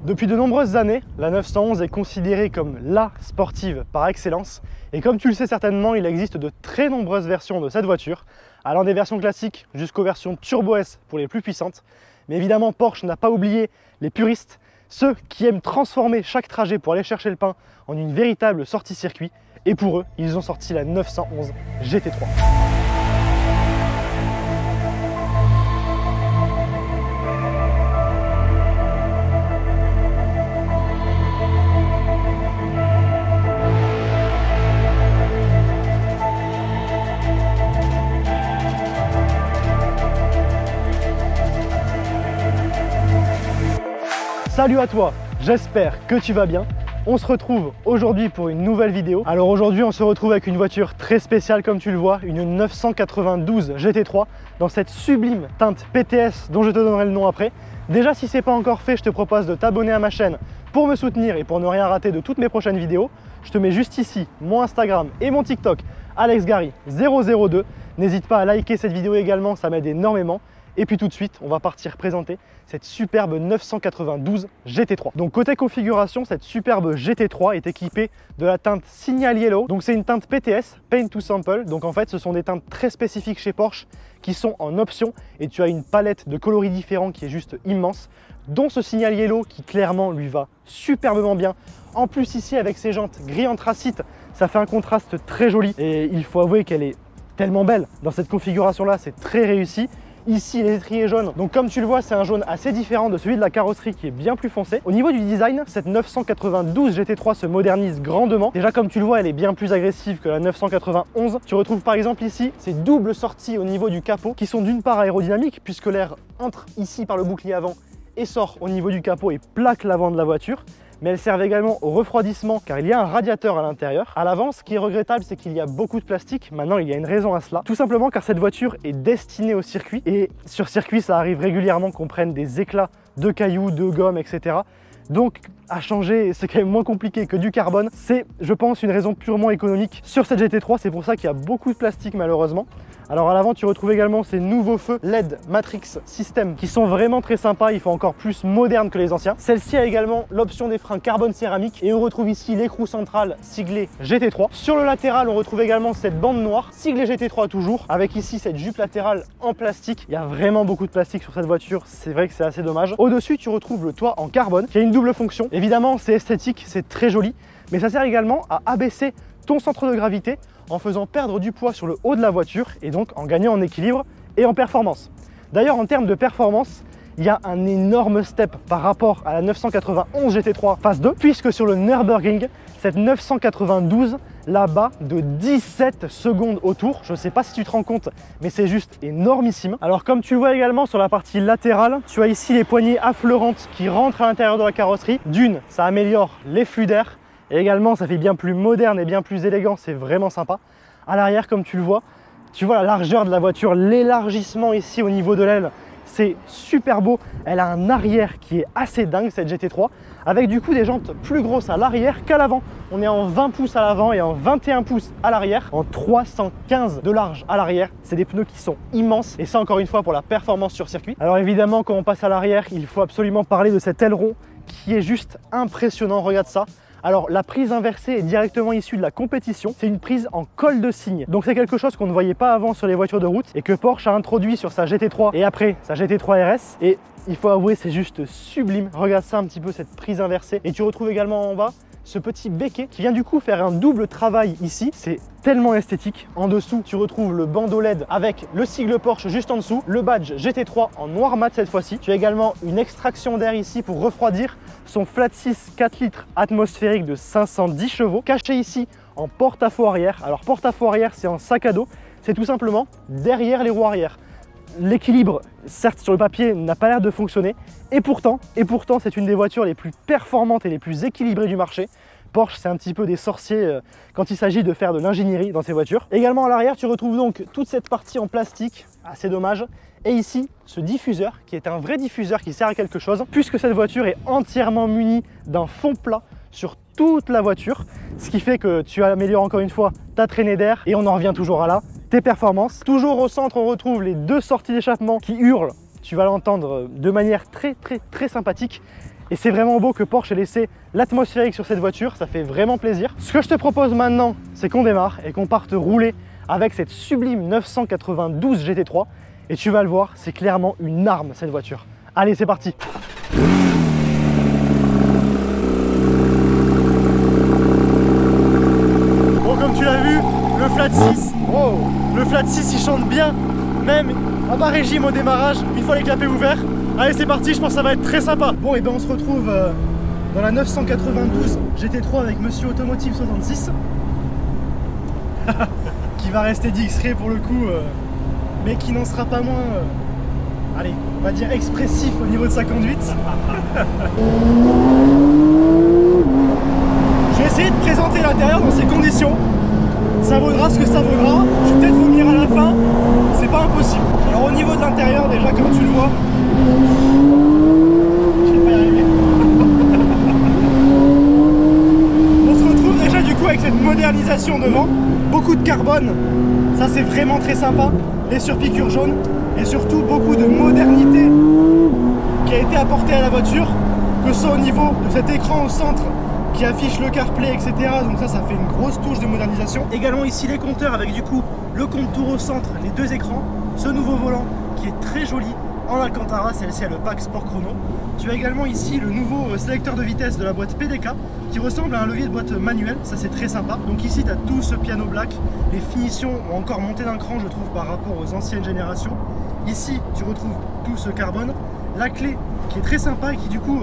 Depuis de nombreuses années, la 911 est considérée comme la sportive par excellence. Et comme tu le sais certainement, il existe de très nombreuses versions de cette voiture, allant des versions classiques jusqu'aux versions Turbo S pour les plus puissantes. Mais évidemment, Porsche n'a pas oublié les puristes, ceux qui aiment transformer chaque trajet pour aller chercher le pain en une véritable sortie circuit. Et pour eux, ils ont sorti la 911 GT3. Salut à toi, j'espère que tu vas bien. On se retrouve aujourd'hui pour une nouvelle vidéo. Alors aujourd'hui on se retrouve avec une voiture très spéciale comme tu le vois, une 992 GT3 dans cette sublime teinte PTS dont je te donnerai le nom après. Déjà si ce n'est pas encore fait, je te propose de t'abonner à ma chaîne pour me soutenir et pour ne rien rater de toutes mes prochaines vidéos. Je te mets juste ici mon Instagram et mon TikTok AlexGary002. N'hésite pas à liker cette vidéo également, ça m'aide énormément. Et puis tout de suite, on va partir présenter cette superbe 992 GT3. Donc côté configuration, cette superbe GT3 est équipée de la teinte Signal Yellow. Donc c'est une teinte PTS, Paint to Sample. Donc en fait, ce sont des teintes très spécifiques chez Porsche qui sont en option. Et tu as une palette de coloris différents qui est juste immense, dont ce Signal Yellow qui clairement lui va superbement bien. En plus ici, avec ses jantes gris anthracite, ça fait un contraste très joli. Et il faut avouer qu'elle est tellement belle. Dans cette configuration-là, c'est très réussi. Ici, les étriers jaunes, donc comme tu le vois, c'est un jaune assez différent de celui de la carrosserie qui est bien plus foncé. Au niveau du design, cette 992 GT3 se modernise grandement. Déjà, comme tu le vois, elle est bien plus agressive que la 991. Tu retrouves par exemple ici ces doubles sorties au niveau du capot qui sont d'une part aérodynamiques puisque l'air entre ici par le bouclier avant et sort au niveau du capot et plaque l'avant de la voiture. Mais elles servent également au refroidissement car il y a un radiateur à l'intérieur. À l'avant, ce qui est regrettable, c'est qu'il y a beaucoup de plastique. Maintenant, il y a une raison à cela. Tout simplement car cette voiture est destinée au circuit. Et sur circuit, ça arrive régulièrement qu'on prenne des éclats de cailloux, de gomme, etc. Donc, à changer, c'est quand même moins compliqué que du carbone. C'est, je pense, une raison purement économique sur cette GT3. C'est pour ça qu'il y a beaucoup de plastique, malheureusement. Alors à l'avant, tu retrouves également ces nouveaux feux LED Matrix System qui sont vraiment très sympas. Ils font encore plus moderne que les anciens. Celle-ci a également l'option des freins carbone céramique et on retrouve ici l'écrou central siglé GT3. Sur le latéral, on retrouve également cette bande noire siglée GT3 toujours, avec ici cette jupe latérale en plastique. Il y a vraiment beaucoup de plastique sur cette voiture. C'est vrai que c'est assez dommage. Au-dessus, tu retrouves le toit en carbone qui a une double fonction. Évidemment, c'est esthétique, c'est très joli, mais ça sert également à abaisser ton centre de gravité en faisant perdre du poids sur le haut de la voiture et donc en gagnant en équilibre et en performance. D'ailleurs, en termes de performance, il y a un énorme step par rapport à la 991 GT3 phase 2, puisque sur le Nürburgring, cette 992 la bat de 17 secondes au tour. Je ne sais pas si tu te rends compte, mais c'est juste énormissime. Alors comme tu le vois également sur la partie latérale, tu as ici les poignées affleurantes qui rentrent à l'intérieur de la carrosserie. D'une, ça améliore les flux d'air. Et également, ça fait bien plus moderne et bien plus élégant, c'est vraiment sympa. À l'arrière, comme tu le vois, tu vois la largeur de la voiture, l'élargissement ici au niveau de l'aile, c'est super beau. Elle a un arrière qui est assez dingue, cette GT3, avec du coup des jantes plus grosses à l'arrière qu'à l'avant. On est en 20 pouces à l'avant et en 21 pouces à l'arrière, en 315 de large à l'arrière. C'est des pneus qui sont immenses et ça encore une fois pour la performance sur circuit. Alors évidemment, quand on passe à l'arrière, il faut absolument parler de cet aileron qui est juste impressionnant, regarde ça. Alors la prise inversée est directement issue de la compétition, c'est une prise en col de cygne. Donc c'est quelque chose qu'on ne voyait pas avant sur les voitures de route et que Porsche a introduit sur sa GT3 et après sa GT3 RS. Et il faut avouer, c'est juste sublime. Regarde ça un petit peu, cette prise inversée. Et tu retrouves également en bas ce petit béquet qui vient du coup faire un double travail ici. C'est tellement esthétique. En dessous, tu retrouves le bandeau LED avec le sigle Porsche juste en dessous, le badge GT3 en noir mat cette fois-ci. Tu as également une extraction d'air ici pour refroidir, son flat 6 4 litres atmosphérique de 510 chevaux, caché ici en porte-à-faux arrière. Alors porte-à-faux arrière, c'est en sac à dos, c'est tout simplement derrière les roues arrière. L'équilibre, certes sur le papier, n'a pas l'air de fonctionner, et pourtant c'est une des voitures les plus performantes et les plus équilibrées du marché. Porsche, c'est un petit peu des sorciers quand il s'agit de faire de l'ingénierie dans ces voitures. Également à l'arrière, tu retrouves donc toute cette partie en plastique, assez dommage. Et ici, ce diffuseur, qui est un vrai diffuseur qui sert à quelque chose, puisque cette voiture est entièrement munie d'un fond plat sur toute la voiture, ce qui fait que tu améliores encore une fois ta traînée d'air, et on en revient toujours à là, tes performances. Toujours au centre, on retrouve les deux sorties d'échappement qui hurlent, tu vas l'entendre de manière très sympathique. Et c'est vraiment beau que Porsche ait laissé l'atmosphérique sur cette voiture, ça fait vraiment plaisir. Ce que je te propose maintenant, c'est qu'on démarre et qu'on parte rouler avec cette sublime 992 GT3. Et tu vas le voir, c'est clairement une arme cette voiture. Allez, c'est parti! Bon, comme tu l'as vu, le flat 6, wow, le flat 6 il chante bien, même à bas régime au démarrage, une fois les clapets ouverts. Allez, c'est parti, je pense que ça va être très sympa. Bon, et ben on se retrouve dans la 992 GT3 avec Monsieur Automotive 66 qui va rester discret pour le coup, mais qui n'en sera pas moins, allez, on va dire expressif au niveau de sa conduite. Je vais essayer de présenter l'intérieur dans ces conditions. Ça vaudra ce que ça vaudra. Je vais peut-être vomir à la fin. C'est pas impossible. Alors au niveau de l'intérieur, déjà comme tu le vois, je vais pas y arriver. On se retrouve déjà du coup avec cette modernisation devant. Beaucoup de carbone. Ça c'est vraiment très sympa. Les surpiqûres jaunes. Et surtout beaucoup de modernité qui a été apportée à la voiture. Que ce soit au niveau de cet écran au centre qui affiche le CarPlay, etc. Donc ça fait une grosse touche de modernisation. Également ici les compteurs avec du coup le compte tour au centre, les deux écrans, ce nouveau volant qui est très joli en Alcantara, celle-ci a le pack Sport Chrono. Tu as également ici le nouveau sélecteur de vitesse de la boîte PDK qui ressemble à un levier de boîte manuel, ça c'est très sympa. Donc ici tu as tout ce piano black, les finitions ont encore monté d'un cran je trouve par rapport aux anciennes générations. Ici tu retrouves tout ce carbone, la clé qui est très sympa et qui du coup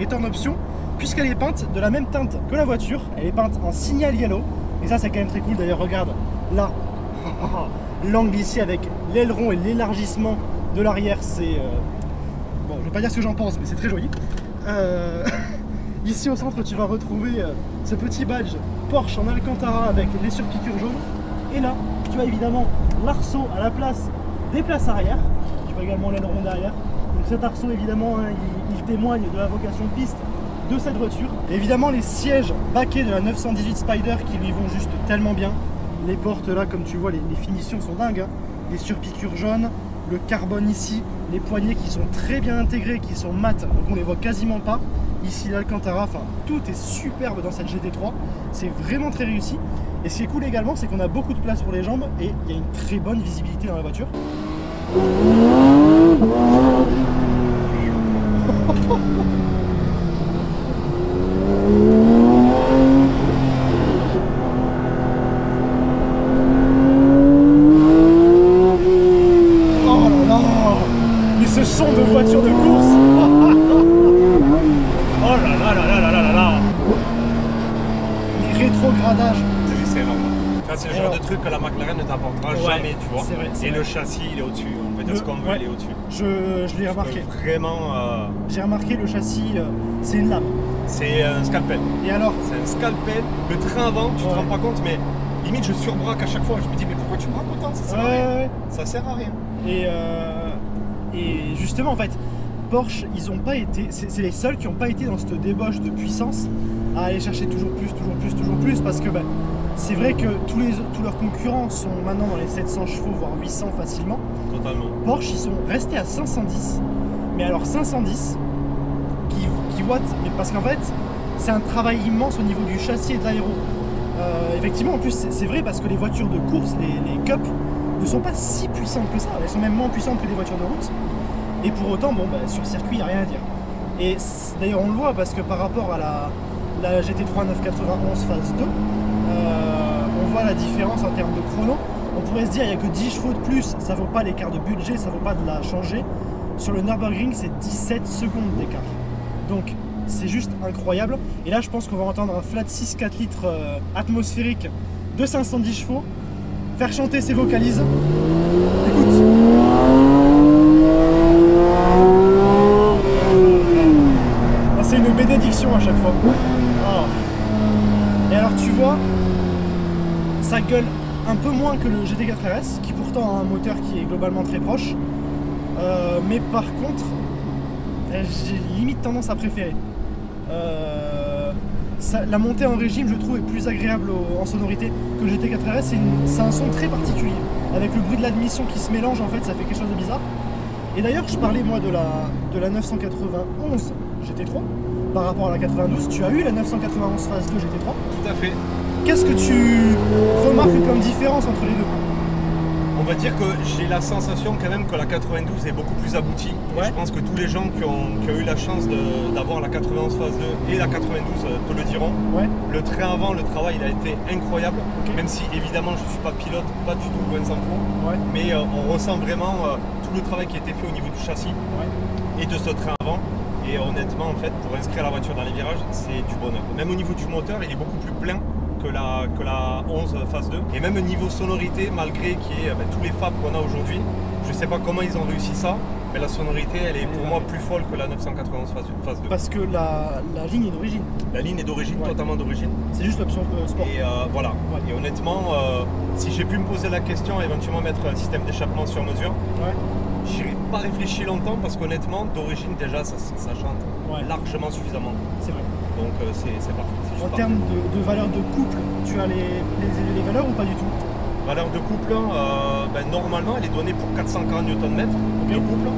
est en option, puisqu'elle est peinte de la même teinte que la voiture, elle est peinte en signal yellow, et ça c'est quand même très cool. D'ailleurs regarde là, l'angle ici avec l'aileron et l'élargissement de l'arrière, c'est... bon, je vais pas dire ce que j'en pense, mais c'est très joli. Ici au centre tu vas retrouver ce petit badge Porsche en Alcantara avec les surpiqûres jaunes, et là tu as évidemment l'arceau à la place des places arrière, tu vois également l'aileron derrière. Donc cet arceau évidemment hein, il témoigne de la vocation piste de cette voiture. Et évidemment les sièges baquets de la 918 Spider qui lui vont juste tellement bien. Les portes là comme tu vois les finitions sont dingues hein. Les surpiqûres jaunes, le carbone ici, les poignées qui sont très bien intégrées, qui sont mates, donc on les voit quasiment pas. Ici l'Alcantara, enfin tout est superbe dans cette GT3, c'est vraiment très réussi. Et ce qui est cool également c'est qu'on a beaucoup de place pour les jambes et il y a une très bonne visibilité dans la voiture. Ce son de voiture de course. Oh là là là là là là là. Les rétrogradages. C'est énorme. C'est le genre de truc que la McLaren ne t'apportera jamais, tu vois. Vrai, et le châssis, il est au-dessus. On peut dire ce qu'on veut, il est au-dessus. Je l'ai remarqué. Vraiment. J'ai remarqué le châssis, c'est une lame. C'est un scalpel. Et alors? C'est un scalpel. Le train avant, tu te rends pas compte, mais limite je surbraque à chaque fois. Je me dis, mais pourquoi tu braques autant? Ça sert à rien. Ça sert à rien. Et justement, en fait, Porsche, ils ont pas été, c'est les seuls qui n'ont pas été dans cette débauche de puissance à aller chercher toujours plus, parce que bah, c'est vrai que tous leurs concurrents sont maintenant dans les 700 chevaux, voire 800 facilement. Totalement. Porsche, ils sont restés à 510, mais alors 510 qui wattent, mais parce qu'en fait, c'est un travail immense au niveau du châssis et de l'aéro. Effectivement, en plus, c'est vrai parce que les voitures de course, les Cup, ne sont pas si puissantes que ça, elles sont même moins puissantes que des voitures de route. Et pour autant, bon, bah, sur circuit, il n'y a rien à dire. Et d'ailleurs, on le voit parce que par rapport à la GT3 991 phase 2, on voit la différence en termes de chrono. On pourrait se dire, il n'y a que 10 chevaux de plus, ça ne vaut pas l'écart de budget, ça ne vaut pas de la changer. Sur le Nürburgring, c'est 17 secondes d'écart. Donc, c'est juste incroyable. Et là, je pense qu'on va entendre un flat 6 4 litres atmosphérique de 510 chevaux faire chanter ses vocalises. Écoute. C'est une bénédiction à chaque fois. Oh. Et alors tu vois, ça gueule un peu moins que le GT4 RS, qui pourtant a un moteur qui est globalement très proche. Mais par contre, j'ai limite tendance à préférer. La montée en régime, je trouve, est plus agréable en sonorité que le GT4 RS. C'est un son très particulier. Avec le bruit de l'admission qui se mélange, en fait, ça fait quelque chose de bizarre. Et d'ailleurs, je parlais moi de la 991 GT3. par rapport à la 92, tu as eu la 991 phase 2 GT3. Tout à fait. Qu'est-ce que tu remarques comme différence entre les deux? On va dire que j'ai la sensation quand même que la 92 est beaucoup plus aboutie. Et je pense que tous les gens qui ont eu la chance d'avoir la 91 phase 2 et la 92 te le diront. Le train avant, le travail il a été incroyable. Même si évidemment je ne suis pas pilote, pas du tout, loin de s'en faut. Mais on ressent vraiment tout le travail qui a été fait au niveau du châssis et de ce train avant. Et honnêtement, en fait, pour inscrire la voiture dans les virages, c'est du bonheur. Même au niveau du moteur, il est beaucoup plus plein que la 11 phase 2. Et même au niveau sonorité, malgré qu'il y ait tous les fabs qu'on a aujourd'hui, je ne sais pas comment ils ont réussi ça, mais la sonorité, elle est pour moi plus folle que la 991 phase 2. Parce que la ligne est d'origine. La ligne est d'origine, totalement d'origine. C'est juste l'option sport. Et voilà. Et honnêtement, si j'ai pu me poser la question, éventuellement mettre un système d'échappement sur mesure, j'y ai pas réfléchi longtemps parce qu'honnêtement, d'origine déjà, ça chante largement suffisamment. C'est vrai. Donc c'est parfait. En termes de valeur de couple, tu as les valeurs ou pas du tout? Valeur de couple, normalement elle est donnée pour 440 Nm de couple,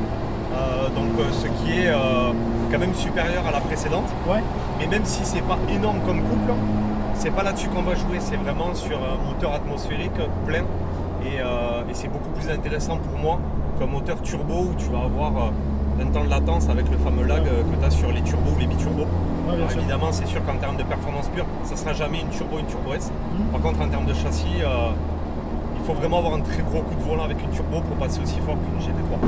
donc ce qui est quand même supérieur à la précédente. Mais même si c'est pas énorme comme couple, c'est pas là-dessus qu'on va jouer, c'est vraiment sur un moteur atmosphérique plein et c'est beaucoup plus intéressant pour moi qu'un moteur turbo où tu vas avoir un temps de latence avec le fameux lag que tu as sur les turbos ou les biturbos. Alors évidemment, c'est sûr qu'en termes de performance pure, ça ne sera jamais une Turbo S. Par contre, en termes de châssis, il faut vraiment avoir un très gros coup de volant avec une Turbo pour passer aussi fort qu'une GT3.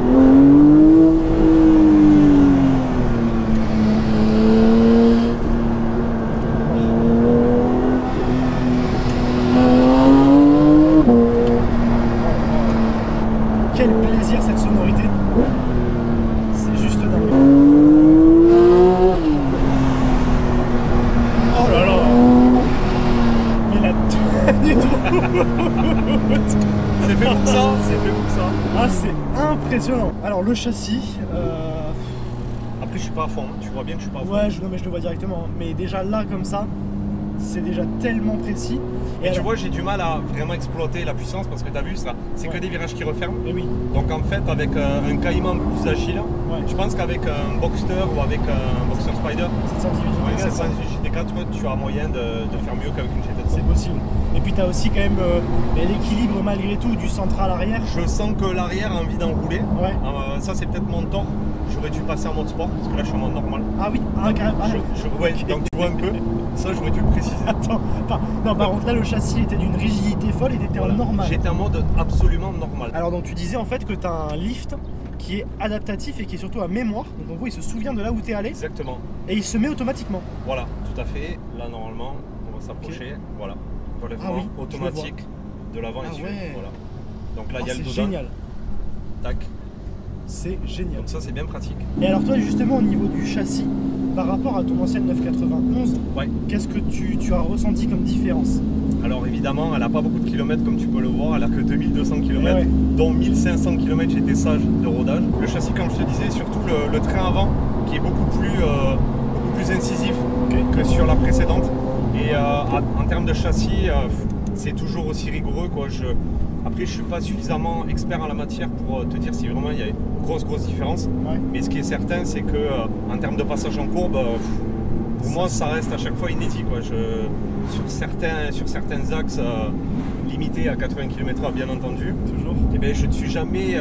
Quel plaisir cette sonorité! C'est juste dingue. Oh là là! Mais la tenue du c'est fait pour ça, c'est fait pour ça. Ah, c'est impressionnant. Alors le châssis. Après je suis pas à fond, tu vois bien que je suis pas à fond. Ouais, mais je le vois directement. Mais déjà là comme ça, c'est déjà tellement précis. Et alors, tu vois, j'ai du mal à vraiment exploiter la puissance parce que tu as vu ça, c'est que des virages qui referment. Et oui. Donc en fait, avec un Cayman plus agile, je pense qu'avec un Boxster ou avec un Boxster Spider, 718 GT4, tu as moyen de faire mieux qu'avec une GT3. C'est possible. Et puis tu as aussi quand même l'équilibre malgré tout du central arrière. Je sens que l'arrière a envie d'enrouler. Ça c'est peut-être mon tort. J'aurais dû passer en mode sport parce que là je suis en mode normal. Ah oui, carrément. Ouais, donc tu vois un peu, ça j'aurais dû le préciser. Attends, non, par contre là le châssis était d'une rigidité folle et t'étais en normal. J'étais en mode absolument normal. Alors donc tu disais en fait que tu as un lift qui est adaptatif et qui est surtout à mémoire. Donc en gros il se souvient de là où tu es allé. Exactement. Et il se met automatiquement. Voilà, tout à fait. Là normalement, on va s'approcher. Voilà, relèvement automatique de l'avant et suivant. Voilà. Donc là il y a le dos. C'est génial. Tac. C'est génial. Donc ça c'est bien pratique. Et alors toi justement au niveau du châssis, par rapport à ton ancienne 991, qu'est-ce que tu as ressenti comme différence? Alors évidemment elle n'a pas beaucoup de kilomètres comme tu peux le voir, elle a que 2200 km, dont 1500 km j'étais sage de rodage. Le châssis comme je te disais, surtout le train avant qui est beaucoup plus incisif que sur la précédente. Et en termes de châssis, c'est toujours aussi rigoureux quoi. Après, je ne suis pas suffisamment expert en la matière pour te dire si vraiment il y a une grosse différence. Mais ce qui est certain, c'est que en termes de passage en courbe, pour moi, ça reste à chaque fois inédit. Quoi. Sur certains axes limités à 80 km/h, bien entendu, et bien, je me suis jamais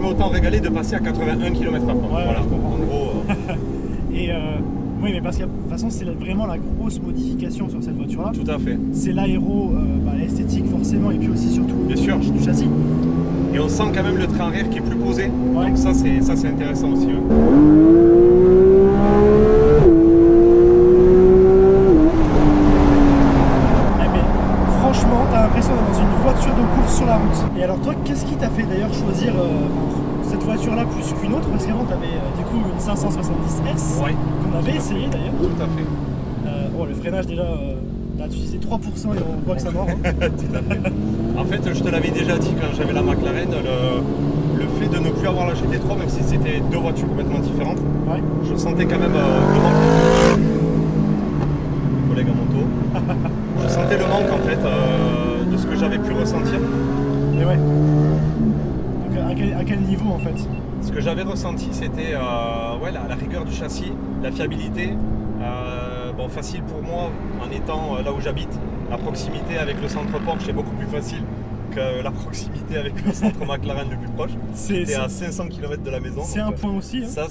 autant régalé de passer à 81 km/h. Voilà, en gros. Et oui, mais parce que de toute façon, c'est vraiment la grosse modification sur cette voiture-là. Tout à fait. C'est l'aéro, l'esthétique forcément, et puis aussi surtout bien sûr du châssis. Et on sent quand même le train arrière qui est plus posé. Donc ça, c'est intéressant aussi. Franchement, t'as l'impression d'être dans une voiture de course sur la route. Et alors toi, qu'est-ce qui t'a fait d'ailleurs choisir cette voiture-là plus qu'une autre? Parce qu'avant, t'avais du coup une 570S qu'on avait essayé d'ailleurs. Tout à fait. Le freinage déjà, t'as utilisé 3% et on voit que ça mord. Tout à fait. En fait, je te l'avais déjà dit quand j'avais la McLaren, le fait de ne plus avoir la GT3, même si c'était deux voitures complètement différentes, je sentais quand même le manque. Collègue à moto. Je sentais le manque en fait de ce que j'avais pu ressentir. Mais ouais. Donc à quel niveau en fait? Ce que j'avais ressenti, c'était la rigueur du châssis, La fiabilité, bon, facile pour moi en étant là où j'habite. La proximité avec le centre Porsche est beaucoup plus facile que la proximité avec le centre McLaren le plus proche. C'était à 500 km de la maison. C'est un point aussi. Hein. Ça,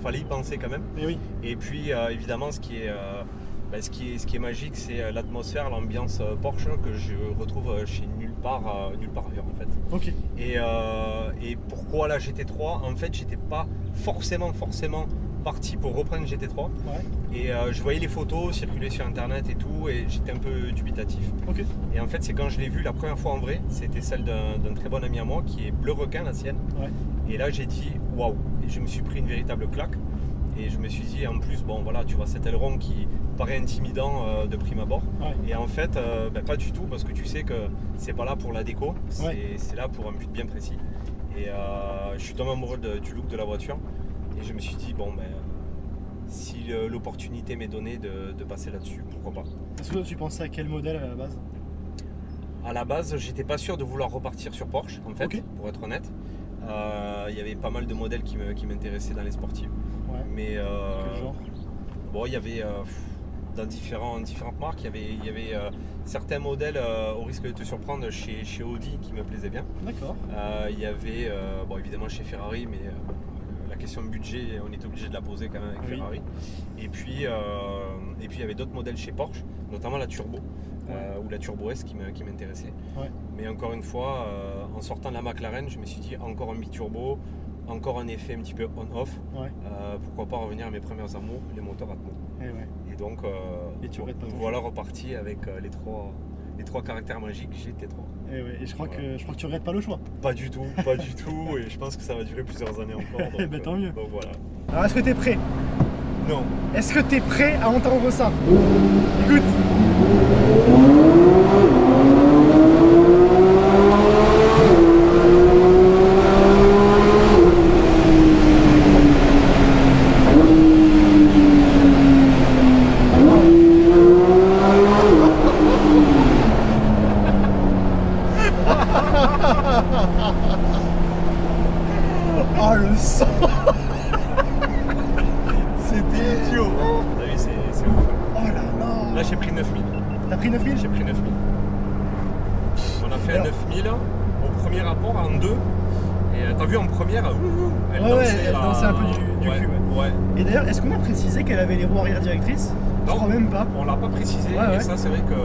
fallait y penser quand même. Et, oui. Et puis évidemment, ce qui est magique, c'est l'atmosphère, l'ambiance Porsche que je retrouve chez nulle part ailleurs en fait. Ok. Et pourquoi la GT3? En fait, j'étais pas forcément parti pour reprendre une GT3. Ouais. Et je voyais les photos circuler sur internet et tout, et j'étais un peu dubitatif. Okay. Et en fait, c'est quand je l'ai vue la première fois en vrai, c'était celle d'un très bon ami à moi qui est bleu requin, la sienne. Ouais. Et là, j'ai dit waouh! Et je me suis pris une véritable claque. Et je me suis dit, en plus, bon voilà, tu vois cet aileron qui paraît intimidant de prime abord. Ouais. Et en fait, pas du tout, parce que tu sais que c'est pas là pour la déco, c'est là pour un but bien précis. Et je suis tombé amoureux du look de la voiture. Et je me suis dit, bon, si l'opportunité m'est donnée de passer là-dessus, pourquoi pas. Est-ce que tu pensais à quel modèle à la base? À la base, j'étais pas sûr de vouloir repartir sur Porsche, en fait, pour être honnête. Il y avait pas mal de modèles qui m'intéressaient dans les sportives. Ouais. Mais quel genre? bon, il y avait dans différentes marques, il y avait certains modèles au risque de te surprendre chez Audi qui me plaisaient bien. D'accord. Il y avait bon, évidemment chez Ferrari, mais la question de budget, on était obligé de la poser quand même avec Ferrari. Et puis il y avait d'autres modèles chez Porsche, notamment la Turbo ou la Turbo S qui m'intéressait. Ouais. Mais encore une fois, en sortant de la McLaren, je me suis dit encore un biturbo, encore un effet un petit peu on-off. Ouais. Pourquoi pas revenir à mes premiers amours, les moteurs Atmo. Et donc voilà reparti avec les trois caractères magiques GT3. Et je crois que tu regrettes pas le choix. Pas du tout, et je pense que ça va durer plusieurs années encore. Donc, tant mieux. Donc voilà. Alors est-ce que tu es prêt? Non. Est-ce que tu es prêt à entendre ça? Écoute. Oh le son. C'était idiot. T'as vu, c'est ouf. Oh là là. Là j'ai pris 9000. T'as pris 9000? J'ai pris 9000. On a fait 9000 au premier rapport en 2. Et t'as vu en première, elle dansait un peu du cul. Ouais. Et d'ailleurs, est-ce qu'on a précisé qu'elle avait les roues arrière directrices? Non, je crois même pas. On l'a pas précisé, et ça c'est vrai que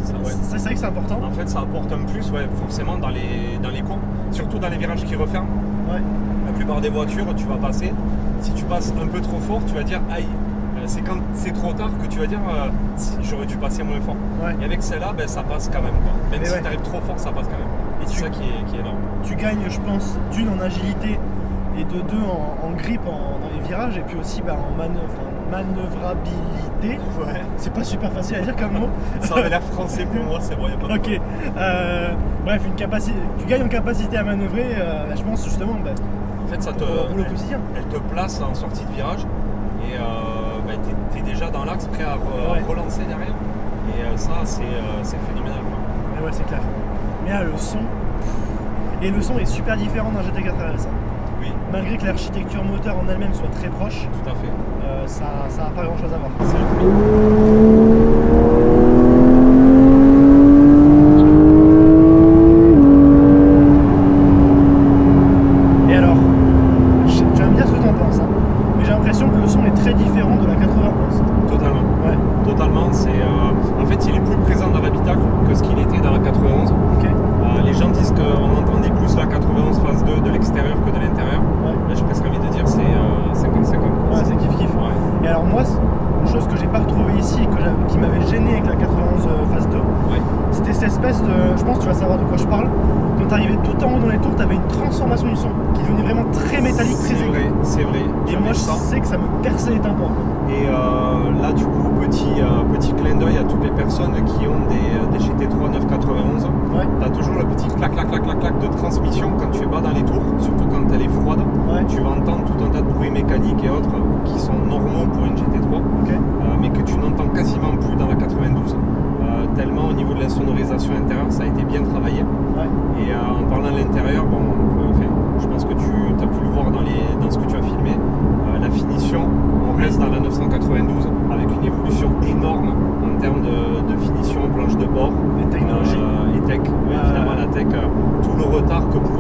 c'est vrai que c'est important. En fait, ça apporte un plus, forcément dans les courbes, surtout dans les virages qui referment. Ouais. La plupart des voitures, tu vas passer. Si tu passes un peu trop fort, tu vas dire aïe. C'est quand c'est trop tard que tu vas dire j'aurais dû passer moins fort. Ouais. Et avec celle-là, ça passe quand même. Quoi. Même si tu arrives trop fort, ça passe quand même. Et c'est ça qui est énorme. Tu gagnes, je pense, d'une en agilité et de deux en grip dans les virages, et puis aussi en manœuvrabilité. Ouais. C'est pas super facile à dire comme mot. Ça avait l'air français pour moi, c'est bon, y a pas de ok. Bref, tu gagnes en capacité à manœuvrer, je pense justement. En fait, ça elle te place en sortie de virage et t'es déjà dans l'axe prêt à relancer derrière. Et ça, c'est phénoménal. Quoi. Ouais, c'est clair. Mais là, le son. Et le son est super différent d'un GT4 RS. Oui. Malgré que l'architecture moteur en elle-même soit très proche, tout à fait. Ça n'a pas grand chose à voir. C'est le Et alors, tu vas me dire ce que tu en penses, hein, mais j'ai l'impression que le son est très différent de la 91. Totalement. Ouais. Totalement. En fait, il est plus présent dans l'habitacle que ce qu'il était dans la 91. Okay. Les gens disent qu'on entendait plus la 91 phase 2 de l'extérieur que de l'intérieur. Ouais. Là, j'ai presque envie de dire c'est 50-50. Ouais, c'est kiff-kiff. Ouais. Et alors moi, une chose que j'ai pas retrouvée ici et qui m'avait gêné avec la 91 phase 2, c'était cette espèce de... Je pense que tu vas savoir de quoi je parle. Quand tu arrivais tout en haut dans les tours, tu avais une transformation du son qui devenait vraiment très métallique, très aigu. C'est vrai. Et moi, je sais que ça me perçait les tympans. Et là, du coup, petit clin d'œil à toutes les personnes qui ont des GT3 991. Ouais. Tu as toujours le petit clac de transmission quand tu es bas dans les tours, surtout quand elle est froide. Ouais. Tu vas entendre tout un tas de bruits mécaniques et autres qui sont normaux pour une GT3, mais que tu n'entends quasiment plus dans la 92. Tellement au niveau de la sonorisation intérieure, ça a été bien travaillé. Ouais. Et en parlant de l'intérieur, je pense que tu as pu le voir dans ce que tu as filmé. La finition, on reste dans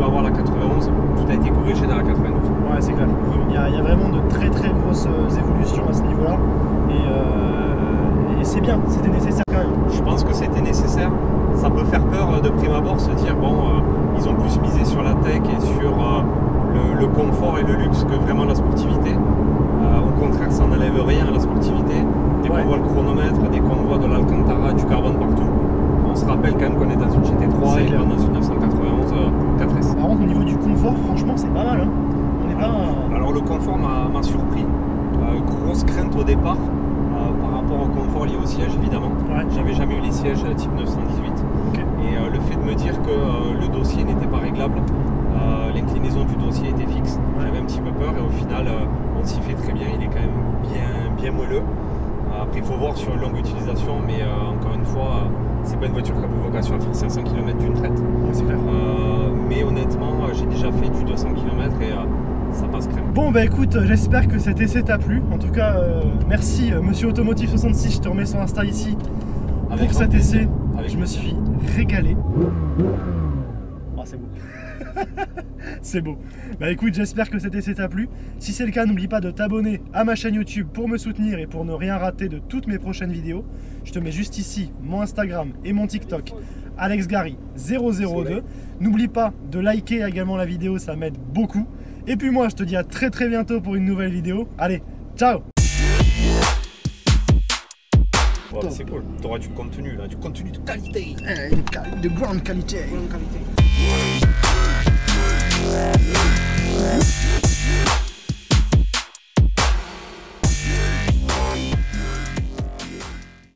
peux avoir la 91, tout a été corrigé dans la 92. Ouais, c'est clair. Il y a vraiment de très grosses évolutions à ce niveau-là. Et c'est bien, c'était nécessaire quand même. Je pense que c'était nécessaire. Ça peut faire peur de prime abord, se dire bon, ils ont plus misé sur la tech et sur le confort et le luxe que vraiment la sportivité. Au contraire, ça n'enlève rien à la sportivité. Dès qu'on voit le chronomètre, dès qu'on voit de l'Alcantara, du carbone partout, on se rappelle quand même qu'on est dans une GT3 et pas dans une 991 4S. Par contre, au niveau du confort, franchement, c'est pas mal. Hein. On est pas... Alors le confort m'a surpris. Grosse crainte au départ par rapport au confort lié au siège, évidemment. Ouais. J'avais jamais eu les sièges type 918. Okay. Et le fait de me dire que le dossier n'était pas réglable, l'inclinaison du dossier était fixe, j'avais un petit peu peur et au final on s'y fait très bien, il est quand même bien moelleux. Après il faut voir sur une longue utilisation, mais encore une fois c'est pas une voiture qui a pour vocation à faire 500 km d'une traite. Ouais, c'est clair. Mais honnêtement j'ai déjà fait du 200 km et ça passe crème. Bon bah écoute, j'espère que cet essai t'a plu. En tout cas merci Monsieur Automotive 66, je te remets son Insta ici. Pour cet essai, je me suis régalé. Oh c'est beau. C'est beau. Bah écoute, j'espère que cet essai t'a plu. Si c'est le cas, n'oublie pas de t'abonner à ma chaîne YouTube pour me soutenir et pour ne rien rater de toutes mes prochaines vidéos. Je te mets juste ici mon Instagram et mon TikTok, AlexGary002. N'oublie pas de liker également la vidéo, ça m'aide beaucoup. Et puis moi, je te dis à très bientôt pour une nouvelle vidéo. Allez, ciao! Ouais, c'est cool, tu auras du contenu là, du contenu de qualité. De grande qualité.